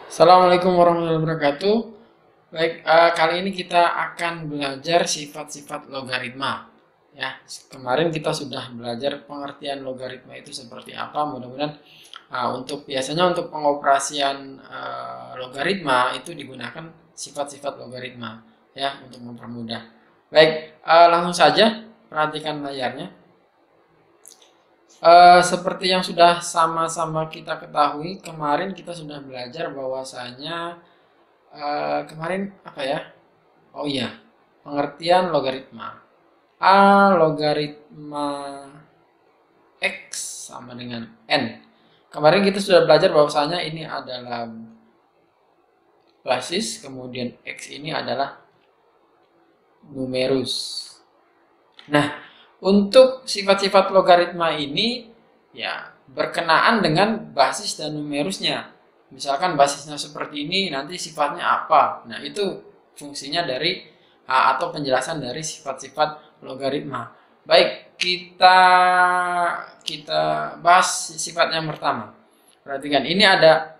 Assalamualaikum warahmatullahi wabarakatuh. Baik, kali ini kita akan belajar sifat-sifat logaritma. Ya, kemarin kita sudah belajar pengertian logaritma itu seperti apa. Mudah-mudahan biasanya untuk pengoperasian logaritma itu digunakan sifat-sifat logaritma ya untuk mempermudah. Baik, langsung saja perhatikan layarnya. Seperti yang sudah sama-sama kita ketahui, kemarin kita sudah belajar bahwasanya kemarin apa ya? Oh iya, pengertian logaritma. A logaritma X sama dengan N. Kemarin kita sudah belajar bahwasanya ini adalah basis, kemudian X ini adalah numerus. Nah, untuk sifat-sifat logaritma ini ya berkenaan dengan basis dan numerusnya. Misalkan basisnya seperti ini, nanti sifatnya apa? Nah, itu fungsinya dari atau penjelasan dari sifat-sifat logaritma. Baik, kita bahas sifat yang pertama. Perhatikan, ini ada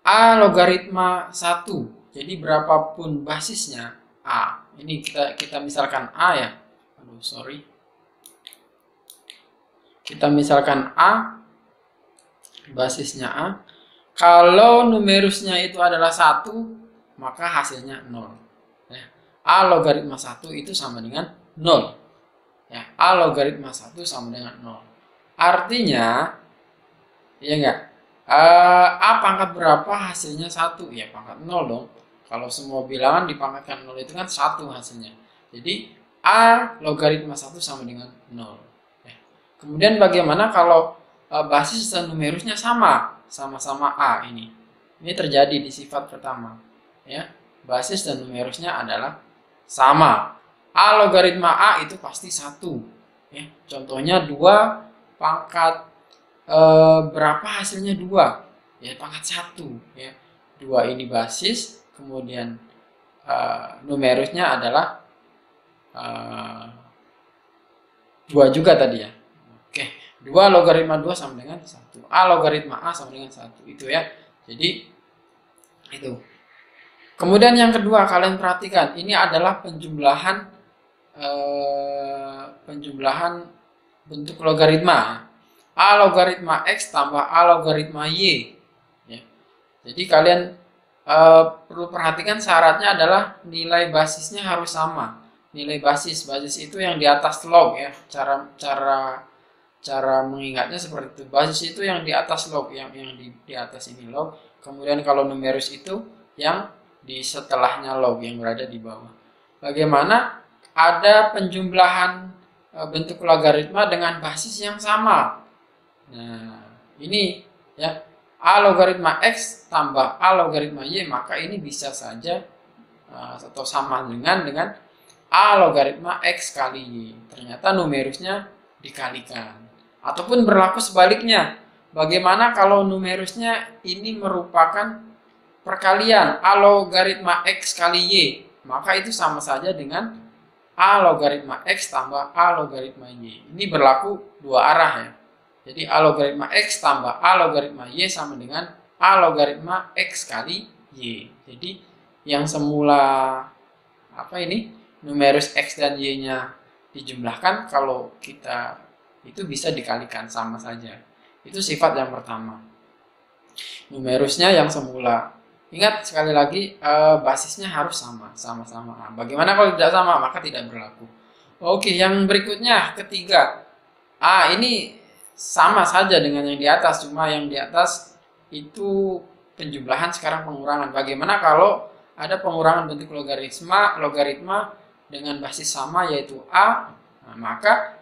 A logaritma 1. Jadi berapapun basisnya A. Ini kita misalkan A ya. Aduh, sorry. Kita misalkan A, basisnya A. Kalau numerusnya itu adalah 1, maka hasilnya 0. Ya. A logaritma 1 itu sama dengan 0. Ya, A logaritma 1 sama dengan 0. Artinya, ya enggak? A pangkat berapa hasilnya 1? Ya pangkat 0 dong. Kalau semua bilangan dipangkatkan 0 itu kan 1 hasilnya. Jadi A logaritma 1 sama dengan 0. Ya. Kemudian bagaimana kalau basis dan numerusnya sama-sama A ini? Ini terjadi di sifat pertama. Ya. Basis dan numerusnya adalah sama. A logaritma A itu pasti 1. Ya. Contohnya 2 pangkat berapa hasilnya 2? Ya pangkat 1. Ya. 2 ini basis, kemudian numerusnya adalah 2 juga tadi ya. Oke, 2 logaritma 2 sama dengan 1. A logaritma A sama dengan 1. Itu ya. Jadi itu. Kemudian yang kedua, kalian perhatikan, ini adalah penjumlahan bentuk logaritma. A logaritma X tambah A logaritma Y. Ya. Jadi kalian perlu perhatikan syaratnya adalah nilai basisnya harus sama. Nilai basis itu yang di atas log ya. Cara mengingatnya seperti itu. Basis itu yang di atas log, yang di atas ini log. Kemudian kalau numerus itu yang di setelahnya log, yang berada di bawah. Bagaimana ada penjumlahan bentuk logaritma dengan basis yang sama? Nah, ini ya, A logaritma X tambah A logaritma Y, maka ini bisa saja atau sama dengan A logaritma X kali Y. Ternyata numerusnya dikalikan. Ataupun berlaku sebaliknya. Bagaimana kalau numerusnya ini merupakan perkalian A logaritma X kali Y? Maka itu sama saja dengan A logaritma X tambah A logaritma Y. Ini berlaku dua arah ya. Jadi A logaritma X tambah A logaritma Y sama dengan A logaritma X kali Y. Jadi yang semula apa ini? Numerus X dan Y-nya dijumlahkan, kalau kita itu bisa dikalikan, sama saja. Itu sifat yang pertama. Numerusnya yang semula. Ingat sekali lagi, basisnya harus sama-sama. Bagaimana kalau tidak sama? Maka tidak berlaku. Oke, yang berikutnya, ketiga. Ini sama saja dengan yang di atas, cuma yang di atas itu penjumlahan, sekarang pengurangan. Bagaimana kalau ada pengurangan bentuk logaritma dengan basis sama, yaitu A? Nah, maka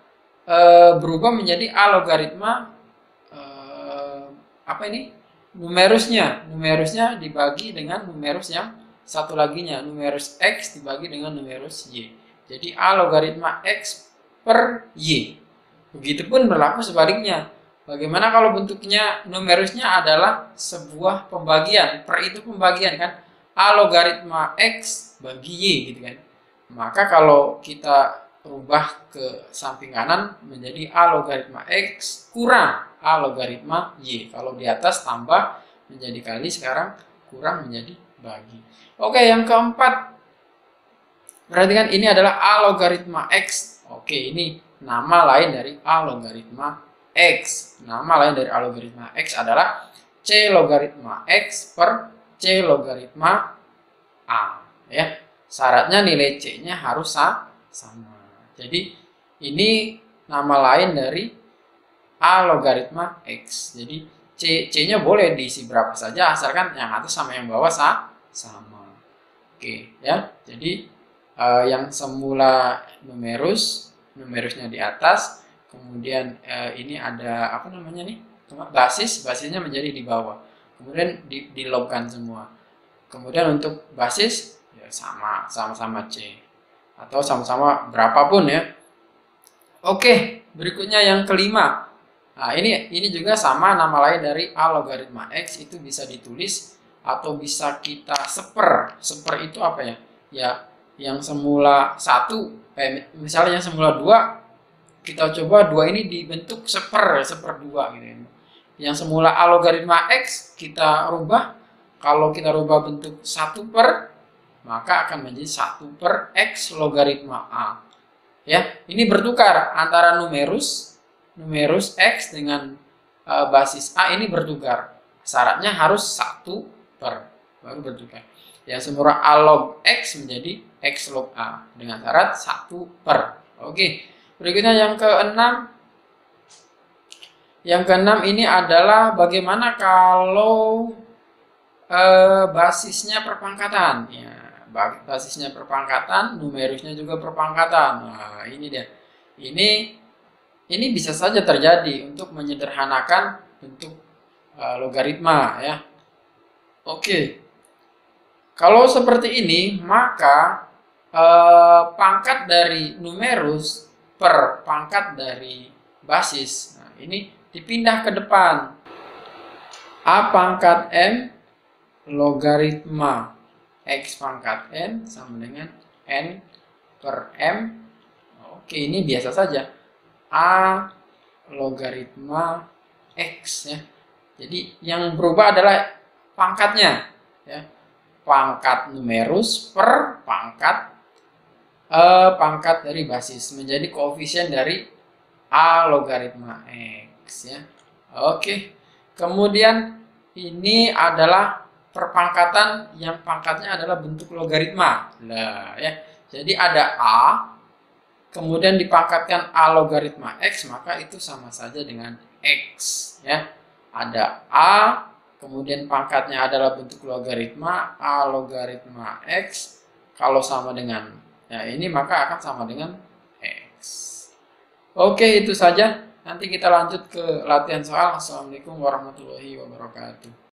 berubah menjadi A logaritma apa ini? Numerusnya dibagi dengan numerus yang satu laginya, numerus X dibagi dengan numerus Y. Jadi A logaritma X per Y. Begitupun berlaku sebaliknya. Bagaimana kalau bentuknya numerusnya adalah sebuah pembagian, per itu pembagian kan? A logaritma X bagi Y gitu kan. Maka kalau kita rubah ke samping kanan menjadi A logaritma X kurang A logaritma Y. Kalau di atas tambah menjadi kali, sekarang kurang menjadi bagi. Oke, yang keempat, perhatikan ini adalah A logaritma X. Oke, ini nama lain dari A logaritma X. Nama lain dari A logaritma X adalah C logaritma X per C logaritma A. Ya, syaratnya nilai C-nya harus sama. Jadi ini nama lain dari A logaritma X. Jadi C-nya boleh diisi berapa saja asalkan yang atas sama yang bawah sama. Oke, ya. Jadi yang semula numerusnya di atas, kemudian ini ada apa namanya nih? Basisnya menjadi di bawah. Kemudian dilobkan semua. Kemudian untuk basis ya sama-sama C atau sama-sama berapapun ya. Oke, berikutnya yang kelima. Nah, ini juga sama, nama lain dari A logaritma X, itu bisa ditulis atau bisa kita seper. Seper itu apa ya? Ya, yang semula 1, misalnya yang semula 2, kita coba 2 ini dibentuk seper 2 gitu ya. Yang semula A logaritma X kita rubah, kalau kita rubah bentuk 1 per, maka akan menjadi 1 per X logaritma A. Ya, ini bertukar antara numerus X dengan basis A, ini bertukar. Syaratnya harus 1 per, baru bertukar. Yang semula A log X menjadi X log A dengan syarat 1 per. Oke, berikutnya yang keenam. Yang keenam ini adalah bagaimana kalau basisnya perpangkatan. Ya, basisnya perpangkatan, numerusnya juga perpangkatan. Nah, ini dia. Ini bisa saja terjadi untuk menyederhanakan bentuk logaritma ya. Oke. Kalau seperti ini, maka pangkat dari numerus per pangkat dari basis. Nah, ini dipindah ke depan. A pangkat M logaritma X pangkat N sama dengan N per M. Oke, ini biasa saja. A logaritma X ya. Jadi yang berubah adalah pangkatnya ya. Pangkat numerus per pangkat dari basis menjadi koefisien dari A logaritma X ya. Oke. Kemudian ini adalah perpangkatan yang pangkatnya adalah bentuk logaritma. Nah, ya. Jadi ada A, kemudian dipangkatkan A logaritma X, maka itu sama saja dengan X ya. Ada A, kemudian pangkatnya adalah bentuk logaritma A logaritma X, kalau sama dengan ya ini maka akan sama dengan X. Oke, itu saja. Nanti kita lanjut ke latihan soal. Assalamualaikum warahmatullahi wabarakatuh.